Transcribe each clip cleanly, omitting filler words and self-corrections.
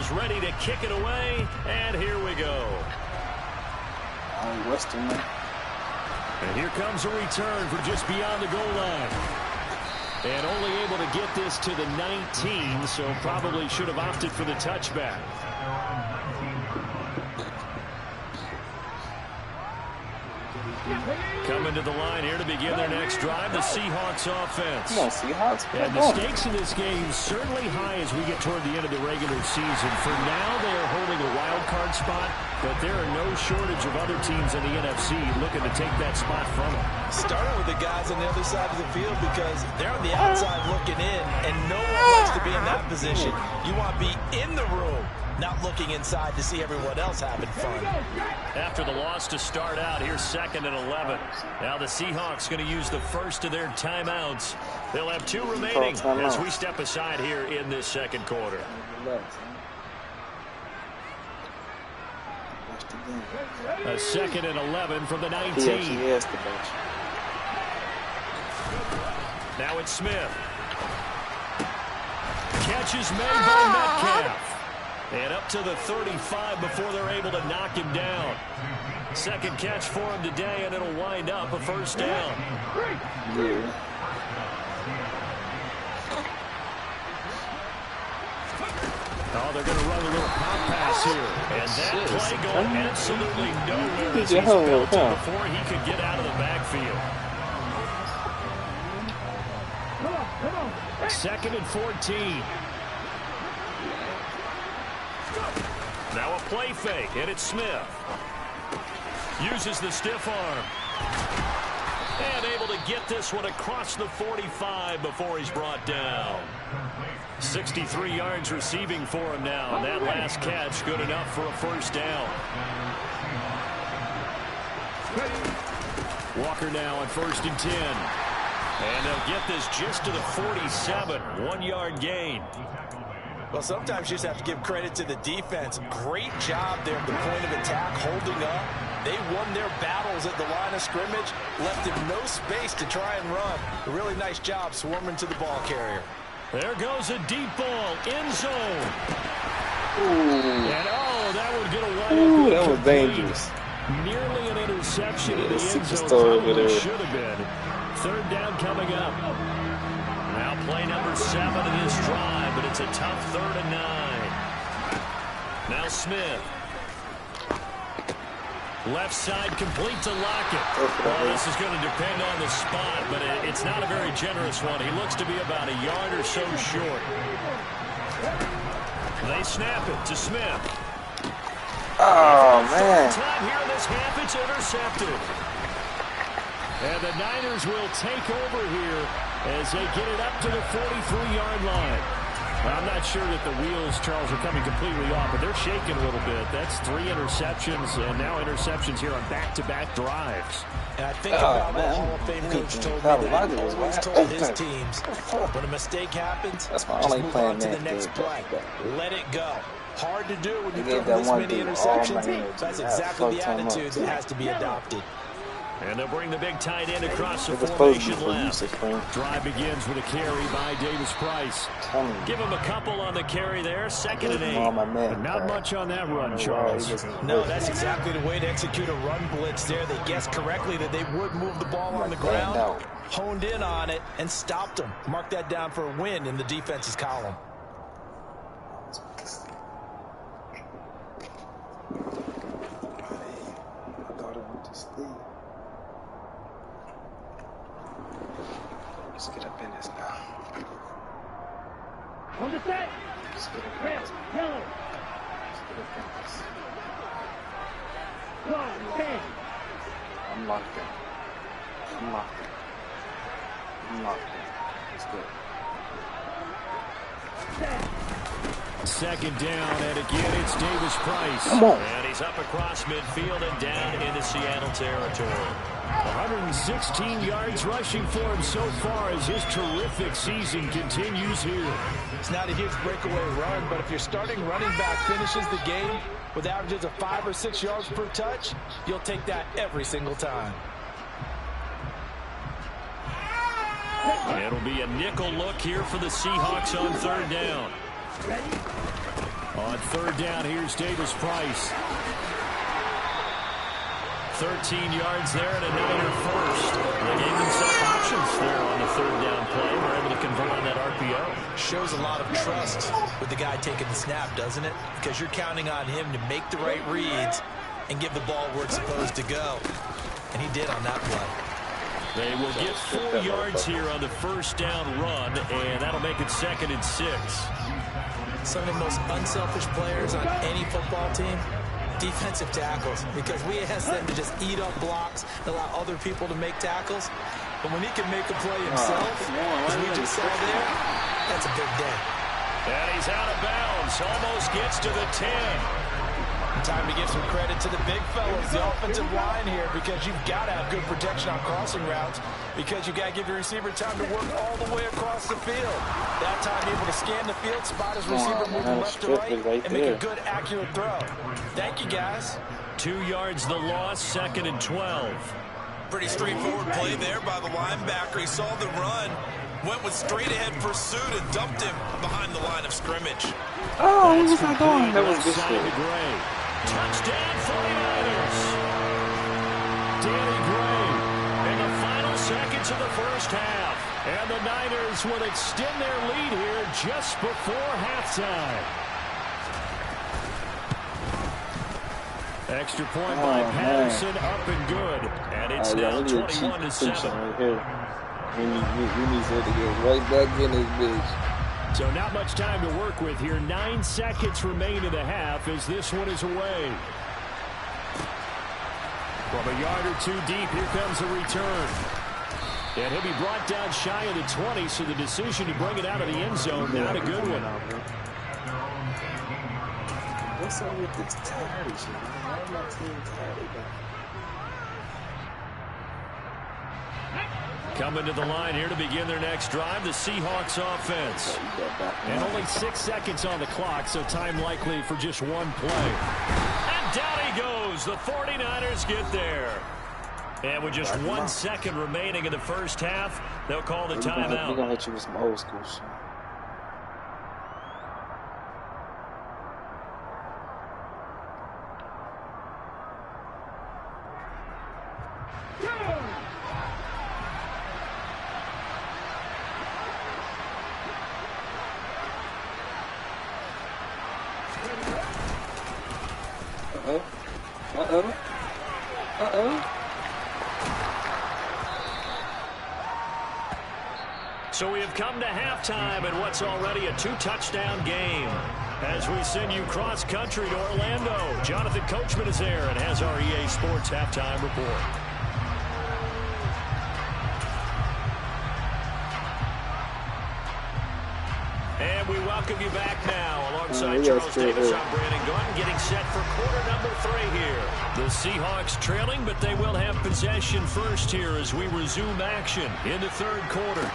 is ready to kick it away, and here we go. And here comes a return from just beyond the goal line. And only able to get this to the 19, so probably should have opted for the touchback. Coming to the line here to begin their next drive, the Seahawks offense. Come on, Seahawks. And the stakes in this game certainly high as we get toward the end of the regular season. For now, they are holding a wild card spot, but there are no shortage of other teams in the NFC looking to take that spot from them. Starting with the guys on the other side of the field because they're on the outside looking in, and no one likes to be in that position. You want to be in the room, not looking inside to see everyone else having fun. After the loss to start out, here's 2nd and 11. Now the Seahawks going to use the first of their timeouts. They'll have 2 remaining as we step aside here in this second quarter. A 2nd and 11 from the 19. Now it's Smith. Catch is made by Metcalf. And up to the 35 before they're able to knock him down. Second catch for him today, and it'll wind up a first down. Oh, they're going to run a little pop pass here. And that play going absolutely nowhere as he's belted before he could get out of the backfield. 2nd and 14. Now a play fake, and it's Smith. Uses the stiff arm. And able to get this one across the 45 before he's brought down. 63 yards receiving for him now. And that last catch good enough for a first down. Walker now on 1st and 10. And they'll get this just to the 47. 1-yard gain. Well, sometimes you just have to give credit to the defense. Great job there at the point of attack, holding up. They won their battles at the line of scrimmage, left him no space to try and run. A really nice job swarming to the ball carrier. There goes a deep ball, end zone. And that would get a wide that was dangerous. Nearly an interception in the end zone. Probably should have been. 3rd down coming up. Now play number 7 in this drive, but it's a tough 3rd and 9. Now Smith. Left side complete to Lockett. Well, this is going to depend on the spot, but it's not a very generous one. He looks to be about a yard or so short. They snap it to Smith. Oh, man. Time here in this half, it's intercepted. And the Niners will take over here as they get it up to the 43-yard line. I'm not sure that the wheels, Charles, are coming completely off, but they're shaking a little bit. That's 3 interceptions, and now interceptions here on back-to-back drives. And I think about what Hall of Fame coach told me that he always told his teams, when a mistake happens, just move on to the next play. Let it go. Hard to do when you throw this many interceptions. That's exactly the attitude that has to be adopted. And they'll bring the big tight end across the formation left. Drive begins with a carry by Davis-Price. Give him a couple on the carry there. 2nd and 8. But not much on that run, Charles. No, that's exactly the way to execute a run blitz there. They guessed correctly that they would move the ball on the ground, honed in on it, and stopped them. Mark that down for a win in the defense's column. Let's get up in this now. On the set. Let's get up in this. Yellow. Let's get up in this. One, 10. I'm locked in. I'm locked in. I'm locked in. Let's go. 2nd down, and again it's Davis-Price. Come on. And he's up across midfield and down into Seattle territory. 116 yards rushing for him so far as his terrific season continues here. It's not a huge breakaway run, but if your starting running back finishes the game with averages of 5 or 6 yards per touch, you'll take that every single time. It'll be a nickel look here for the Seahawks on 3rd down. On third down, here's Davis Price. 13 yards there and a Niner first. They gave themselves options there on the third down play. We're able to convert on that RPO. Shows a lot of trust with the guy taking the snap, doesn't it? Because you're counting on him to make the right reads and give the ball where it's supposed to go. And he did on that play. They will get 4 yards here on the first down run, and that'll make it 2nd and 6. Some of the most unselfish players on any football team, defensive tackles, because we ask them to just eat up blocks and allow other people to make tackles. But when he can make a play himself, as we just saw there, that's a big day. And he's out of bounds, almost gets to the 10. Time to give some credit to the big fellas, the offensive line here, because you've got to have good protection on crossing routes, because you've got to give your receiver time to work all the way across the field. That time able to scan the field, spot his receiver moving left to right, and make a good, accurate throw. Thank you, guys. 2 yards the loss, 2nd and 12. Pretty straightforward play there by the linebacker. He saw the run, went with straight-ahead pursuit, and dumped him behind the line of scrimmage. Oh, what was I doing? That was good shit. Touchdown 49ers. Danny Gray in the final seconds of the first half. And the Niners will extend their lead here just before halftime. Extra point by Patterson, up and good. And it's now 21-7. Right here. We need to get right back in this bitch. So not much time to work with here. 9 seconds remain in the half as this one is away. From a yard or two deep, here comes a return. And he'll be brought down shy of the 20, so the decision to bring it out of the end zone, not a good one. What's up with this tired shit? Why am I team tired again? Coming to the line here to begin their next drive, the Seahawks offense. And only 6 seconds on the clock, so time likely for just one play. And down he goes. The 49ers get there. And with just 1 second remaining in the first half, they'll call the timeout. We're going to hit you with some old school shit. So we have come to halftime in what's already a 2-touchdown game. As we send you cross-country to Orlando, Jonathan Coachman is there and has our EA Sports halftime report. And we welcome you back now alongside Charles Davis. I'm Brandon Gunn, getting set for quarter number 3 here. The Seahawks trailing, but they will have possession first here as we resume action in the third quarter.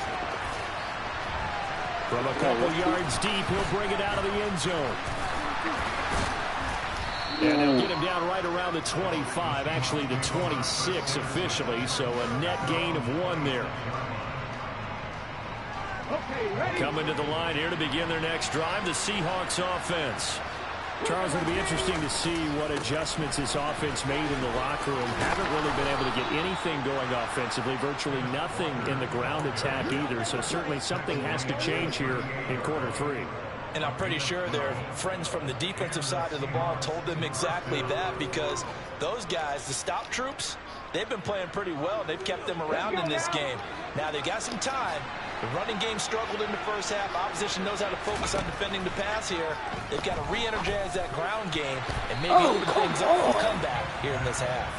From a couple yards deep, he'll bring it out of the end zone. And they'll get him down right around the 25, actually the 26 officially, so a net gain of 1 there. Coming to the line here to begin their next drive, the Seahawks offense. Charles, it'll be interesting to see what adjustments this offense made in the locker room. Haven't really been able to get anything going offensively, virtually nothing in the ground attack either. So certainly something has to change here in quarter 3. And I'm pretty sure their friends from the defensive side of the ball told them exactly that, because those guys, the stop troops, they've been playing pretty well. They've kept them around in this game. Now they've got some time. The running game struggled in the first half. Opposition knows how to focus on defending the pass here. They've got to re-energize that ground game and maybe open things up for a comeback here in this half.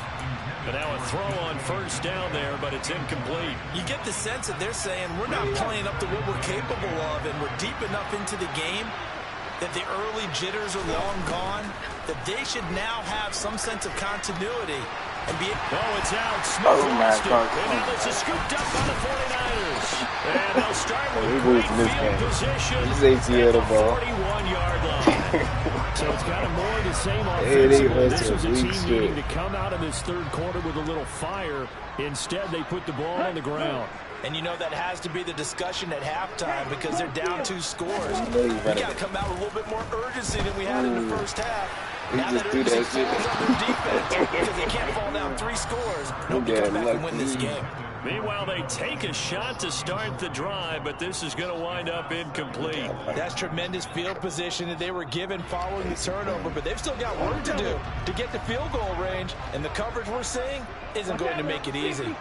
But now a throw on first down there, but it's incomplete. You get the sense that they're saying we're not playing up to what we're capable of, and we're deep enough into the game that the early jitters are long gone, that they should now have some sense of continuity. And be it's out. Smith lost it. And now this is scooped up by the 49ers. And they'll start with great field position at the 41-yard line. So it's kind of more of the same offensively. This was a team needing to come out in this third quarter with a little fire. Instead, they put the ball on the ground. And you know that has to be the discussion at halftime because they're down 2 scores. We got to come out with a little bit more urgency than we had in the first half. Now that urgency falls on their defense because they can't fall down 3 scores. Nobody come back and win this game. Meanwhile, they take a shot to start the drive, but this is going to wind up incomplete. That's tremendous field position that they were given following the turnover, but they've still got work to do to get to field goal range, and the coverage we're seeing isn't going to make it easy.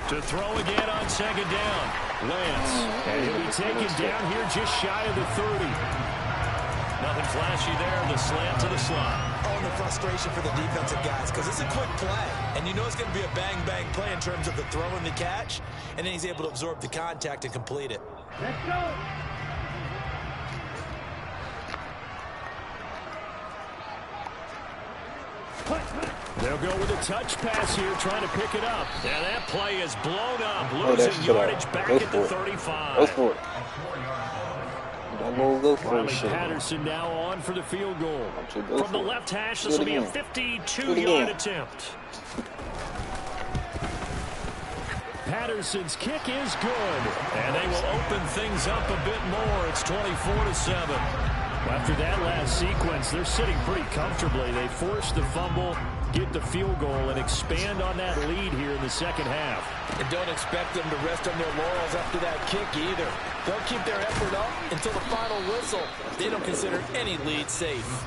To throw again on second down. Lance. And he'll be taken down here just shy of the 30. Nothing flashy there. The slant to the slot. Oh, and the frustration for the defensive guys because it's a quick play. And you know it's going to be a bang-bang play in terms of the throw and the catch. And then he's able to absorb the contact and complete it. Let's go. They'll go with a touch pass here, trying to pick it up. And that play is blown up, losing yardage back at the 35. Go for it. Go for Riley Patterson now on for the field goal. From the left hash, this will be a 52-yard attempt. Patterson's kick is good. And they will open things up a bit more. It's 24-7. After that last sequence, they're sitting pretty comfortably. They force the fumble, get the field goal, and expand on that lead here in the second half. And don't expect them to rest on their laurels after that kick either. They'll keep their effort up until the final whistle. They don't consider any lead safe.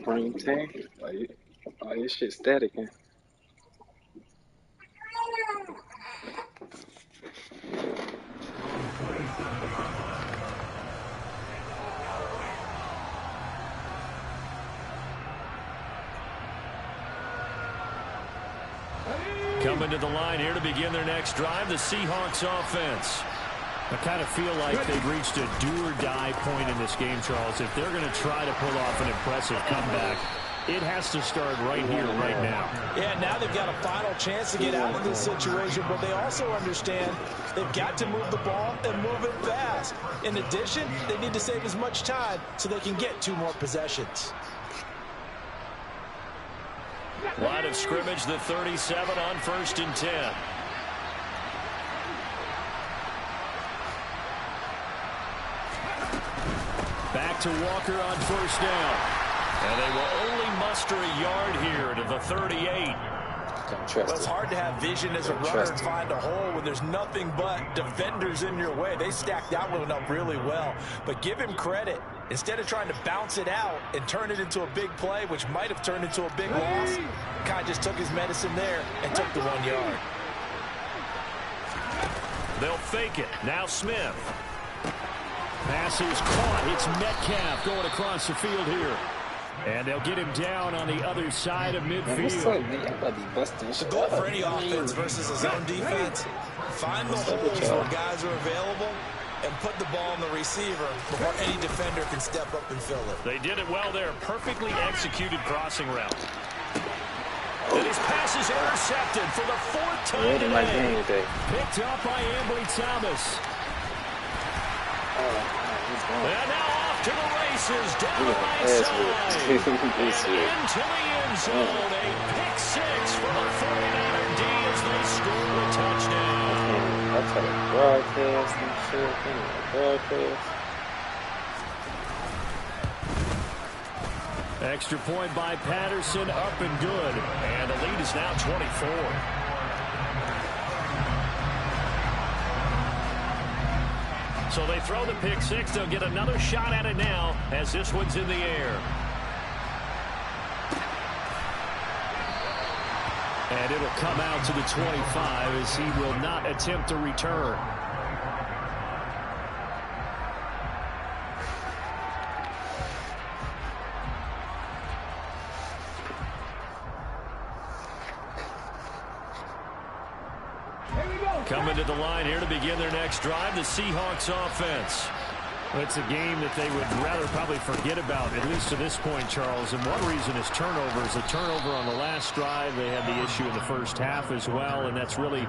Brain tag. Oh, this shit static, man. Coming to the line here to begin their next drive, the Seahawks offense. I kind of feel like they've reached a do-or-die point in this game, Charles. If they're going to try to pull off an impressive comeback, it has to start right here, right now. Yeah, now they've got a final chance to get out of this situation, but they also understand they've got to move the ball and move it fast. In addition, they need to save as much time so they can get 2 more possessions. Line of scrimmage, the 37 on 1st and 10. Back to Walker on 1st down. And they will only muster a yard here to the 38. Well, it's hard to have vision as a runner and find a hole when there's nothing but defenders in your way. They stacked that one up really well. But give him credit. Instead of trying to bounce it out and turn it into a big play, which might have turned into a big loss, Kai just took his medicine there and took the 1 yard. They'll fake it. Now Smith. Pass is caught. It's Metcalf going across the field here. And they'll get him down on the other side of midfield. The goal for any offense versus a zone defense, find the holes where guys are available and put the ball on the receiver before any defender can step up and fill it. They did it well there. Perfectly executed crossing route. And his pass is intercepted for the 4th time today. Picked up by Ambry Thomas. And now off to the races, down the right side. Into the end zone. A pick 6 for the 49er D as they score a touchdown. That's how they broadcast and shit. Extra point by Patterson, up and good. And the lead is now 24. So they throw the pick six. They'll get another shot at it now as this one's in the air. And it'll come out to the 25 as he will not attempt to return. Coming to the line here to begin their next drive, the Seahawks offense. It's a game that they would rather probably forget about, at least to this point, Charles. And one reason is turnovers. A turnover on the last drive. They had the issue in the first half as well, and that's really,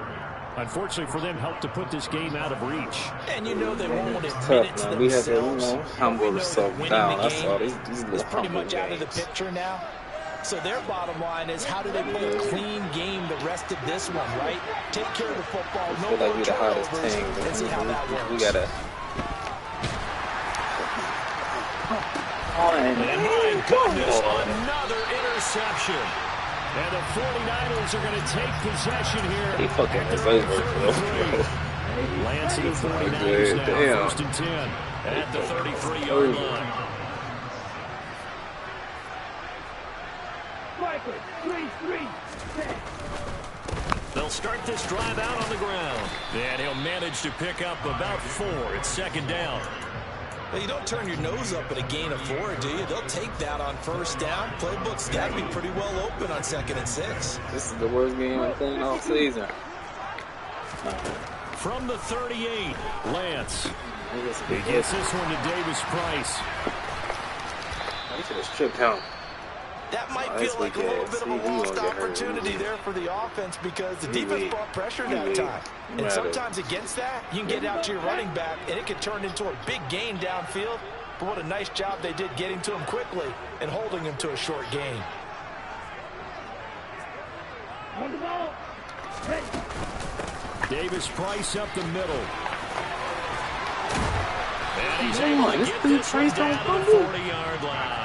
unfortunately for them, helped to put this game out of reach. And you know they won't admit it to themselves. We had to, humble ourselves down. That's all. These it's pretty much out of the picture now. So their bottom line is, how do they play a clean game the rest of this one, right? Take care of the football, no more turnovers, and see how that works. We gotta. And my goodness, another interception. And the 49ers are going to take possession here. He fucking is over, bro. Lance and the 49ers now, first and 10 at the 33-yard line. They'll start this drive out on the ground. And he'll manage to pick up about 4. It's second down. Well, you don't turn your nose up at a gain of 4, do you? They'll take that on first down. Playbook's got to be pretty well open on 2nd and 6. This is the worst game I've played all season. From the 38, Lance. He gets this one to Davis Price. I should have stripped him. That might feel like a little bit of a lost opportunity there for the offense because the defense brought pressure that time. And sometimes against that, you can get out to your running back, and it can turn into a big gain downfield. But what a nice job they did getting to him quickly and holding him to a short gain. Davis Price up the middle. And he's able to get this one down to the 40-yard line.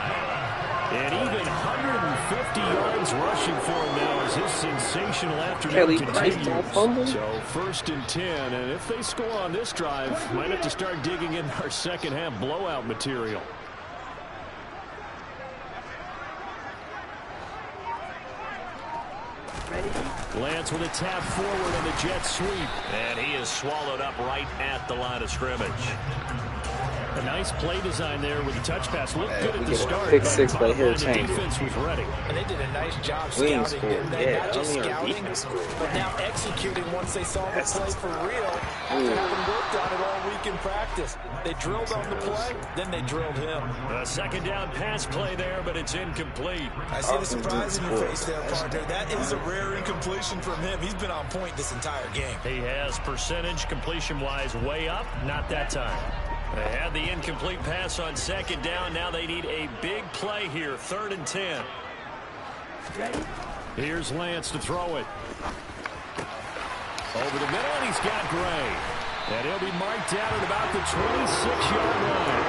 And even 150 yards rushing for him now as his sensational afternoon continues. So first and 10, and if they score on this drive, might have to start digging in our second half blowout material. Lance with a tap forward on the jet sweep. And he is swallowed up right at the line of scrimmage. A nice play design there with the touch pass. Looked good at the start. Pick 6 right here, the defense was ready. And they did a nice job scouting, didn't they? Not just scouting, but now executing once they saw the play for real. After having worked on it all week in practice. They drilled on the play, then they drilled him. A second down pass play there, but it's incomplete. I see the surprise in your face there, partner. That is a rare incompletion from him. He's been on point this entire game. He has percentage completion-wise way up, not that time. They had the incomplete pass on second down. Now they need a big play here, 3rd and 10. Here's Lance to throw it. Over the middle, and he's got Gray. And he'll be marked out at about the 26-yard line.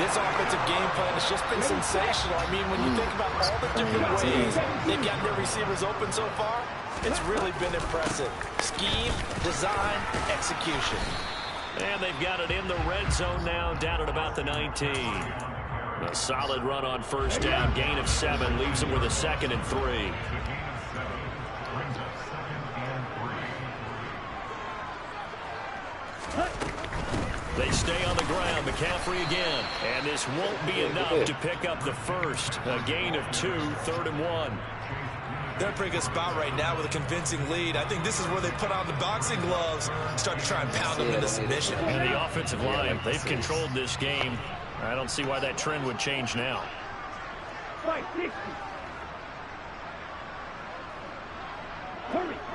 This offensive game plan has just been sensational. I mean, when you think about all the different ways they've gotten their receivers open so far, it's really been impressive. Scheme, design, execution. And they've got it in the red zone now, down at about the 19. A solid run on first down, gain of 7, leaves them with a 2nd and 3. They stay on the ground, McCaffrey again. And this won't be enough to pick up the first. A gain of 2, 3rd and 1. They're in a pretty good spot right now with a convincing lead. I think this is where they put on the boxing gloves, start to try and pound them into submission. And the offensive line, they've controlled this game. I don't see why that trend would change now.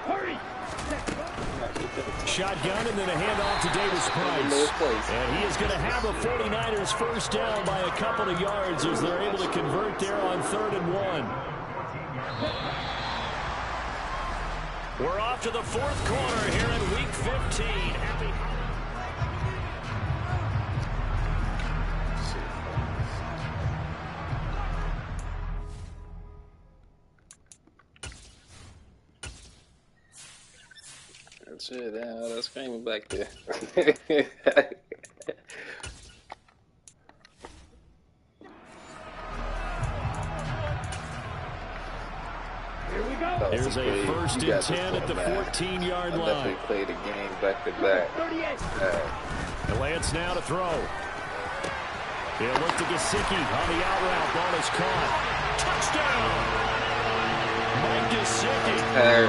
Hurry. Shotgun and then a handoff to Davis Price. And he is going to have a 49ers first down by a couple of yards as they're able to convert there on 3rd and 1. We're off to the 4th quarter here in Week 15. That's it. That's screaming back there. First and 10 at the 14-yard line. Definitely played the game back to back. Lance now to throw. He'll look to Gesicki on the out route. Ball is caught. Touchdown! Mike Gesicki.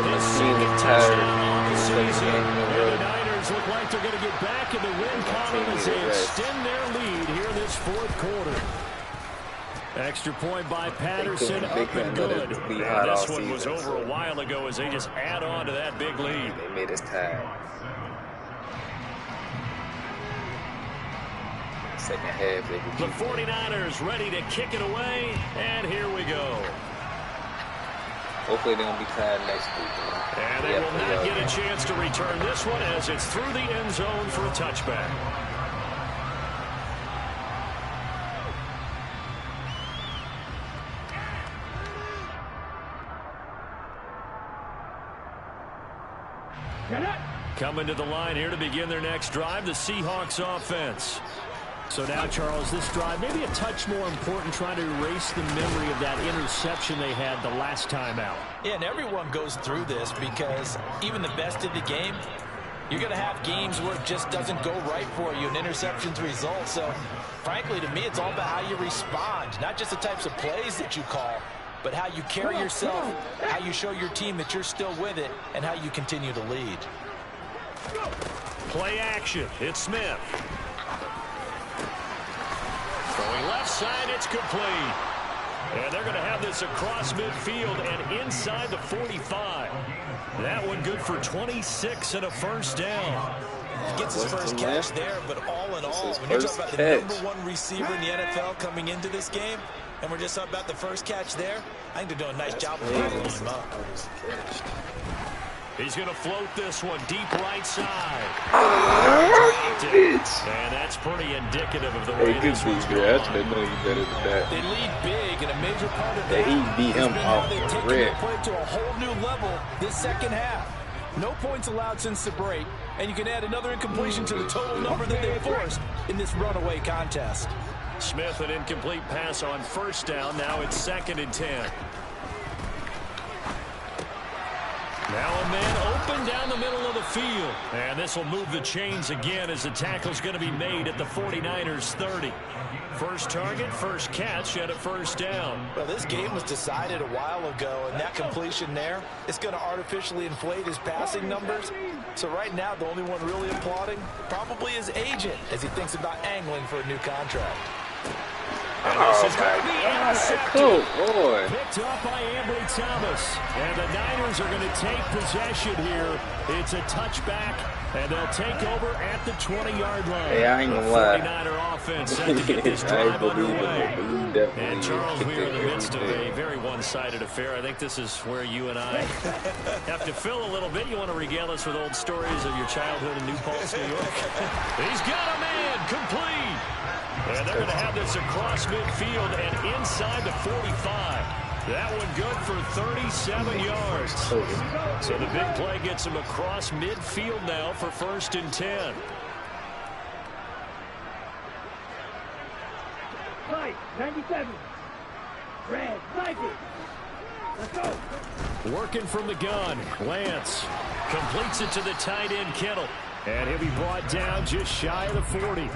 His second touchdown on the season. And the Niners look like they're going to get back in the win column as they extend their lead here in this fourth quarter. Extra point by Patterson, up and good. And this one was over a while ago as they just add on to that big lead. They made us tired. Second half, they could the 49ers ready to kick it away, and here we go. Hopefully they're going to be tired next week. And they will not get a chance to return this one as it's through the end zone for a touchback. Coming to the line here to begin their next drive, the Seahawks offense. So now, Charles, this drive maybe a touch more important, trying to erase the memory of that interception they had the last time out. Yeah, and everyone goes through this because even the best of the game, you're going to have games where it just doesn't go right for you, and interceptions result. So, frankly, to me, it's all about how you respond, not just the types of plays that you call, but how you carry yourself, how you show your team that you're still with it, and how you continue to lead. Play action. It's Smith. Going left side, it's complete. And they're going to have this across midfield and inside the 45. That one good for 26 and a first down. He gets his first catch there, but all in all, when you're talking about the #1 receiver in the NFL coming into this game, and we're just talking about the first catch there, I think they're doing a nice job of following him up. He's going to float this one deep right side. And that's pretty indicative of the way this one's going. I should know you better than that. They lead big, and a major part of that he beat him off the red. Play to a whole new level this second half. No points allowed since the break, and you can add another incompletion to the total number that they forced in this runaway contest. Smith, an incomplete pass on first down. Now it's 2nd and 10. Now a man open down the middle of the field. And this will move the chains again as the tackle's going to be made at the 49ers 30. First target, first catch, and a first down. Well, this game was decided a while ago, and that completion there is going to artificially inflate his passing numbers. So right now, the only one really applauding probably his agent as he thinks about angling for a new contract. And this is going to be intercepted. Cool boy. Picked up by Ambry Thomas. And the Niners are going to take possession here. It's a touchback, and they'll take over at the 20-yard line. Hey, I ain't gonna lie. 49er offense set to get this drive underway. And Charles, we are in the midst of a very one-sided affair. I think this is where you and I have to fill a little bit. You want to regale us with old stories of your childhood in New Paltz, New York? He's got a man complete. And they're going to have this across midfield and inside the 45. That one good for 37 yards. So the big play gets him across midfield now for 1st and 10. Right, 97. Red, sniper. Let's go. Working from the gun. Lance completes it to the tight end, Kittle. And he'll be brought down just shy of the 40.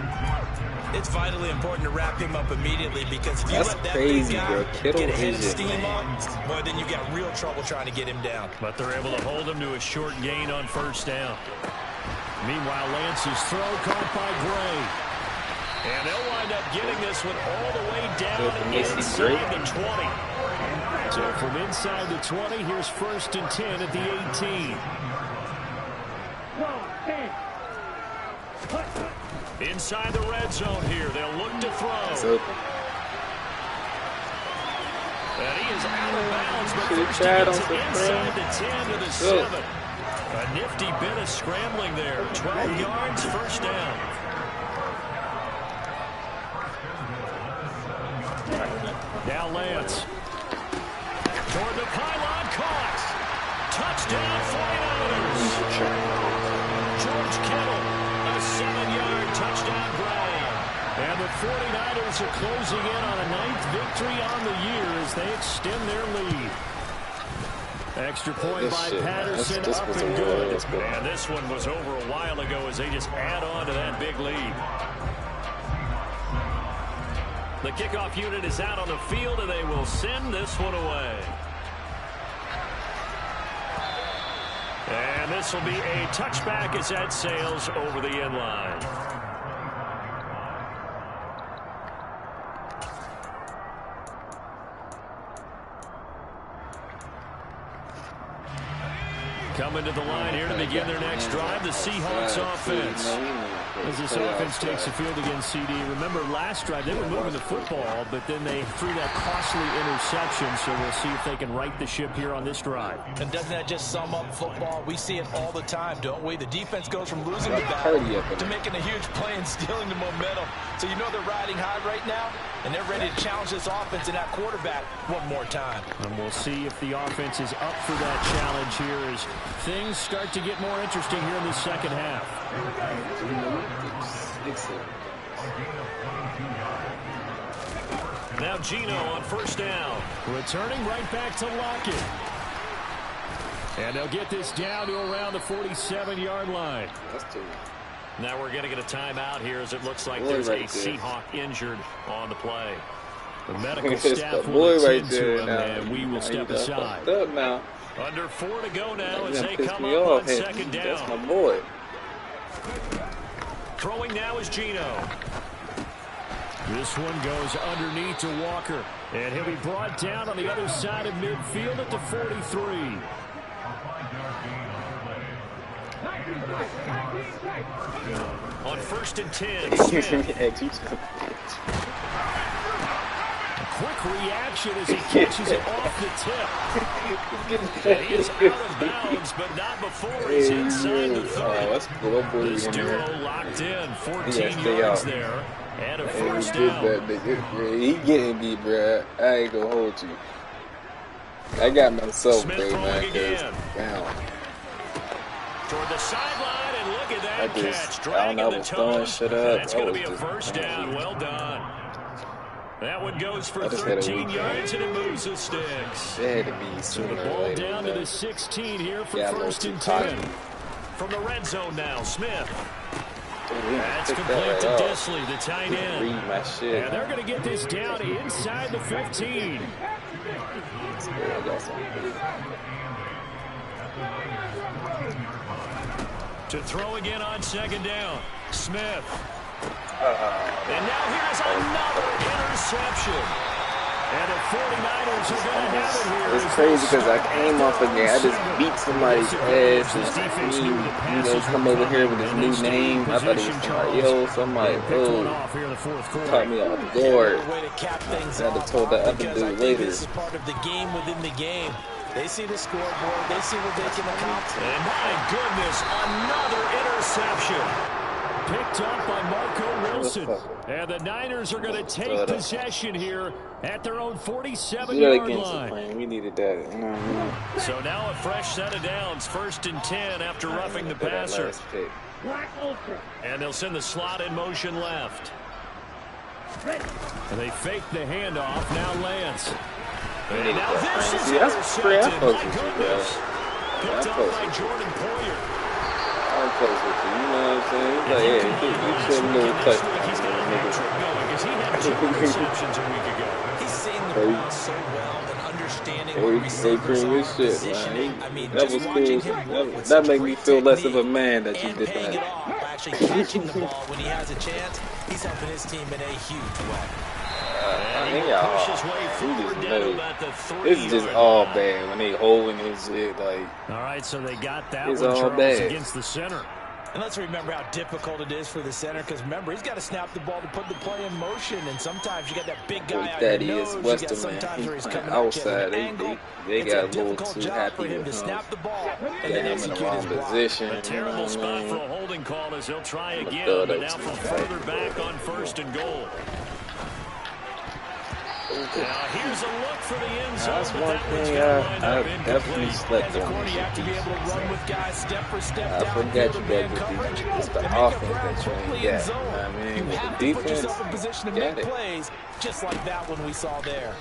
It's vitally important to wrap him up immediately because if you let that big guy get ahead of steam on, boy, then you got real trouble trying to get him down. But they're able to hold him to a short gain on first down. Meanwhile, Lance's throw caught by Gray. And they'll wind up getting this one all the way down inside the 20. So from inside the 20, here's 1st and 10 at the 18. Inside the red zone here. They'll look to throw. And he is out of bounds, but first he gets it inside the 10 to the 7. A nifty bit of scrambling there. 12 yards, first down. Now Lance. Toward the pylon, caught. Touchdown, 49ers. George Kittle, a 7-yard touchdown grab. And the 49ers are closing in on a 9th victory on the year as they extend their lead. Extra point by Patterson, this up was and good. good. And this one was over a while ago as they just add on to that big lead. The kickoff unit is out on the field, and they will send this one away. And this will be a touchback as that sails over the end line. Coming to the line here to begin their next drive, the Seahawks offense. As this offense takes the field against CD. Remember, last drive, they were moving the football, but then they threw that costly interception, so we'll see if they can right the ship here on this drive. And doesn't that just sum up football? We see it all the time, don't we? The defense goes from losing the battle to making a huge play and stealing the momentum. So you know they're riding high right now, and they're ready to challenge this offense and that quarterback one more time. And we'll see if the offense is up for that challenge here as things start to get more interesting here in the second half. Now Gino on first down. Returning right back to Lockett. And they'll get this down to around the 47-yard line. Now we're going to get a timeout here as it looks like there's a Seahawk injured on the play. The medical staff will attend to him, and we will step aside. Under 4 to go now as they come up on second down. That's my boy. Throwing now is Gino. This one goes underneath to Walker. And he'll be brought down on the other side of midfield at the 43. On 1st and 10, Smith. Quick reaction as he catches it off the tip. And he is out of bounds, but not before he's inside the 30. This duo locked in, 14 yards there, and a first down. He getting beat, bro. I ain't gonna hold you. I got myself, Smith bro, man. again. Down. Toward the sideline, and look at that catch. Dragging the toes. That's going to be a first down. Well done. That one goes for 13 yards, and it moves the sticks. So the ball down to the 16 here for 1st and 10. From the red zone now, Smith. That's complete to Disley, the tight end. And they're going to get this down inside the 15. To throw again on second down, Smith. And now here's another interception. And the 49ers are going to have it here. It's crazy because I came off again. I just beat somebody's ass. And come over here with his new name. I thought he was somebody else. I'm like, oh, caught me off guard. I had to told that other dude later. This is part of the game within the game. They see the scoreboard. They see what they can accomplish. And my goodness, another interception. Picked up by Marco Wilson. And the Niners are going to take possession here at their own 47-yard line. We needed that. So now a fresh set of downs. 1st and 10 after roughing the passer. And they'll send the slot in motion left. And they fake the handoff. Now Lance. And now this is intercepted. My goodness. Picked up by Jordan Poyer. I'm close with you, you know what I'm saying? He's like, yeah, you should have little touchdown. He's got a great trick going because he had 2 receptions a week ago. He's seeing the ball so well and understanding what receivers are, positioning. I mean, that was cool. That made me feel less of a man that you did that. By actually catching the ball when he has a chance, he's helping his team in a huge way. This is just all bad when they holding his shit. Like, all right, so they got that it's one, all Charles, bad against the center. And let's remember how difficult it is for the center, because remember, he's got to snap the ball to put the play in motion, and sometimes you got that big guy out your nose. You got sometimes where he's coming outside. They got a little too happy for him to snap the ball and then in the wrong position. A terrible spot for a holding call as he'll try again, but now from further back on 1st and goal. Now here's a look for the end zone. That's one thing I definitely slept on. I forget you got it's the offense that you ain't got. I mean, with the defense, got it. Just like that one we saw there.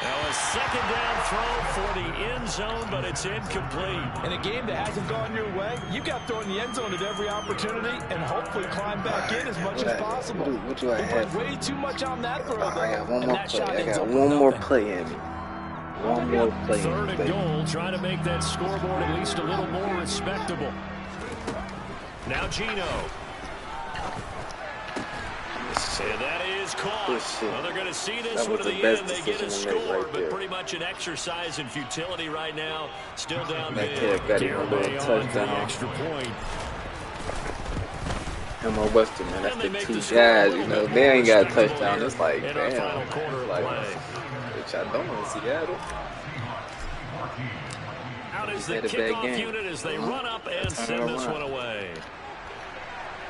Now A second down throw for the end zone, but it's incomplete. In a game that hasn't gone your way, you got to throw in the end zone at every opportunity and hopefully climb back in as much as possible. What do I have? Way too much on that throw, though. I got one more play. I got one more play in me. One more play. Third and goal, trying to make that scoreboard at least a little more respectable. Now Gino. And that is caught. Well, they're going to see this one to the end. They get a score, but pretty much an exercise in futility right now. Still down big. Carabay on for the extra point. Come on, Western, man. That's the two guys, you know. They ain't got a touchdown. It's like, damn. Which I don't want to see Seattle. Out is the kickoff unit as they run up and send this one away.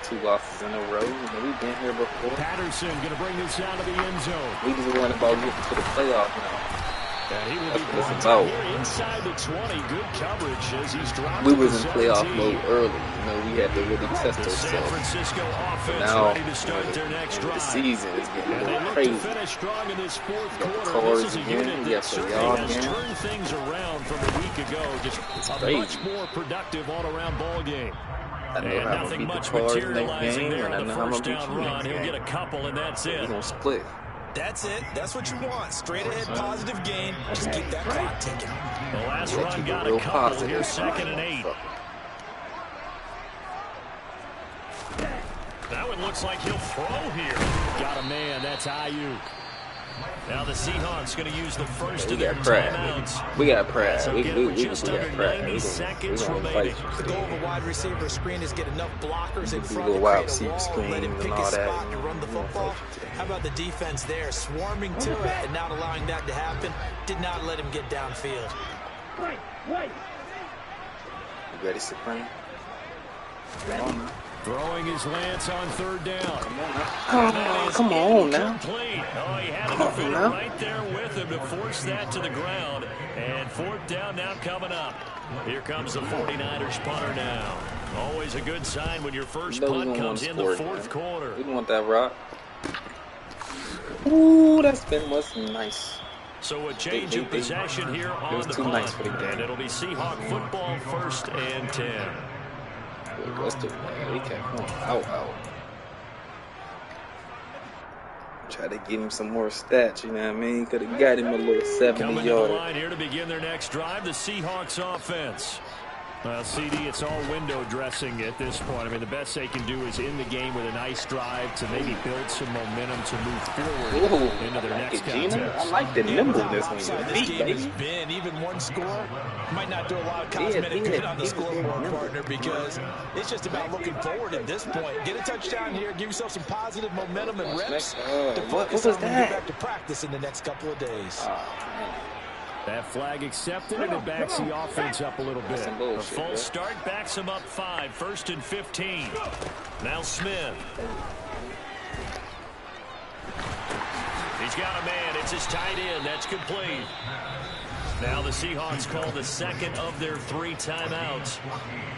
2 losses in a row. We've been here before. Patterson going to bring this down to the end zone. We just worrying about getting to the playoff now. And he will be brought down here inside the 20. Good coverage as he's dropped. We was in playoff mode early. You know, we had to really test ourselves. San Francisco offense now, ready to start their next drive. The season is getting and they look crazy. to finish strong in this fourth quarter. Cars This is a again. unit that certainly has turned things around from a week ago. Just a much more productive all-around ball game. And nothing much materializing there on the first down run. He'll get a couple, and that's it. We're going to split. That's it. That's what you want. Straight ahead, positive gain. Just keep that clock ticking. The last run got a couple. Here's 2nd and 8. That one looks like he'll throw here. Got a man. That's Ayuk. Now the Seahawks going to use the first of their timeouts. We got pride. So we just under 90 seconds remaining. The goal of a wide receiver screen is get enough blockers in front of wide receiver wall, screen let him pick and all his that. spot and run the football. How about the defense there, swarming to it and not allowing that to happen? Did not let him get downfield. You ready, Supreme? Throwing his Lance on 3rd down. Come on now. Oh, he had a defender right there with him to force that to the ground. And 4th down now coming up. Here comes the 49ers punter now. Always a good sign when your first punt comes in the 4th quarter. We want that rock. Ooh, that's been what's nice. So a change of possession here on the punt. And it'll be Seahawk football 1st and 10. Western, man, we kept going out. Try to give him some more stats, you know what I mean? Could have got him a little 70 Coming yarder. to the line here to begin their next drive, the Seahawks offense. Well, CD, it's all window dressing at this point. I mean, the best they can do is in the game with a nice drive to maybe build some momentum to move forward into their next contest. I like the nimbleness when you This game has been even one score. Might not do a lot of cosmetic good on the scoreboard, partner, because it's just about looking forward at this point. Get a touchdown here, give yourself some positive momentum and reps to focus on when you get back to practice in the next couple of days. That flag accepted, and it backs the offense up a little bit. A false start backs him up 5. 1st and 15. Now Smith. He's got a man. It's his tight end. That's complete. Now the Seahawks call the 2nd of their 3 timeouts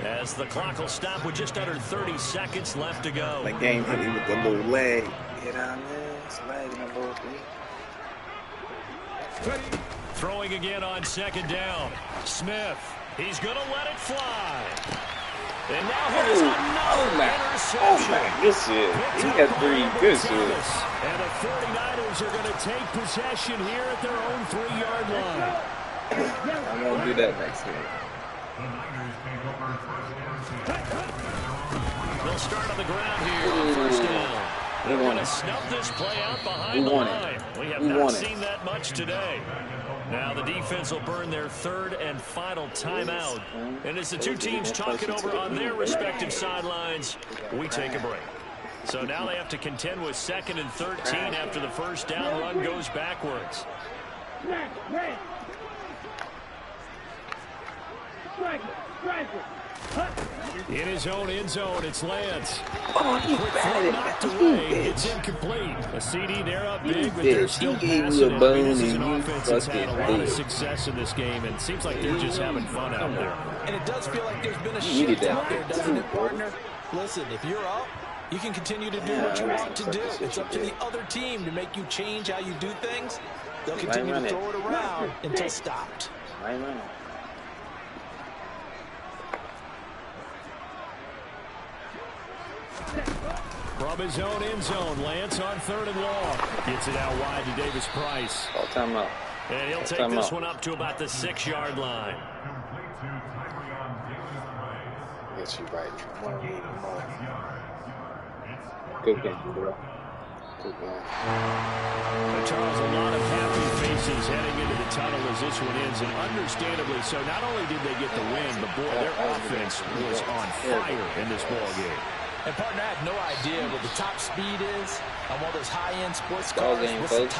as the clock will stop with just under 30 seconds left to go. The game hit me with the little leg. Get on there. It's lagging a little bit. Throwing again on 2nd down. Smith. He's going to let it fly. And now here's another interception. Good shit. He got 3 good shit. And the 49ers are going to take possession here at their own 3-yard line. I'm going to do that next week. They'll start on the ground here on 1st down. They're going to snub this play out behind the line. We have not seen that much today. Now the defense will burn their 3rd and final timeout. And as the two teams talk it over on their respective sidelines, we take a break. So now they have to contend with 2nd and 13 after the first down run goes backwards. In his own end zone, it's Lance. Quick throw knocked away. It's incomplete. A CD, they're up big, but they're still passing it. This is an offense that's had a lot of success in this game, and it seems like they're just having fun out there. And it does feel like there's been a shift out there, doesn't it, partner? Listen, if you're up, you can continue to do what you want to do. It's up to the other team to make you change how you do things. They'll continue to throw it around until stopped. From his own end zone, Lance on 3rd and long. Gets it out wide to Davis Price. All time out. And he'll take this one up to about the 6-yard line. Yes, you're right. Good game, bro. Good game. Charles, a lot of happy faces heading into the tunnel as this one ends, and understandably so. Not only did they get the win, but boy, their offense was on fire in this ball game. And partner, I have no idea what the top speed is on one of those high-end sports cars. Ball game, What's the folks. top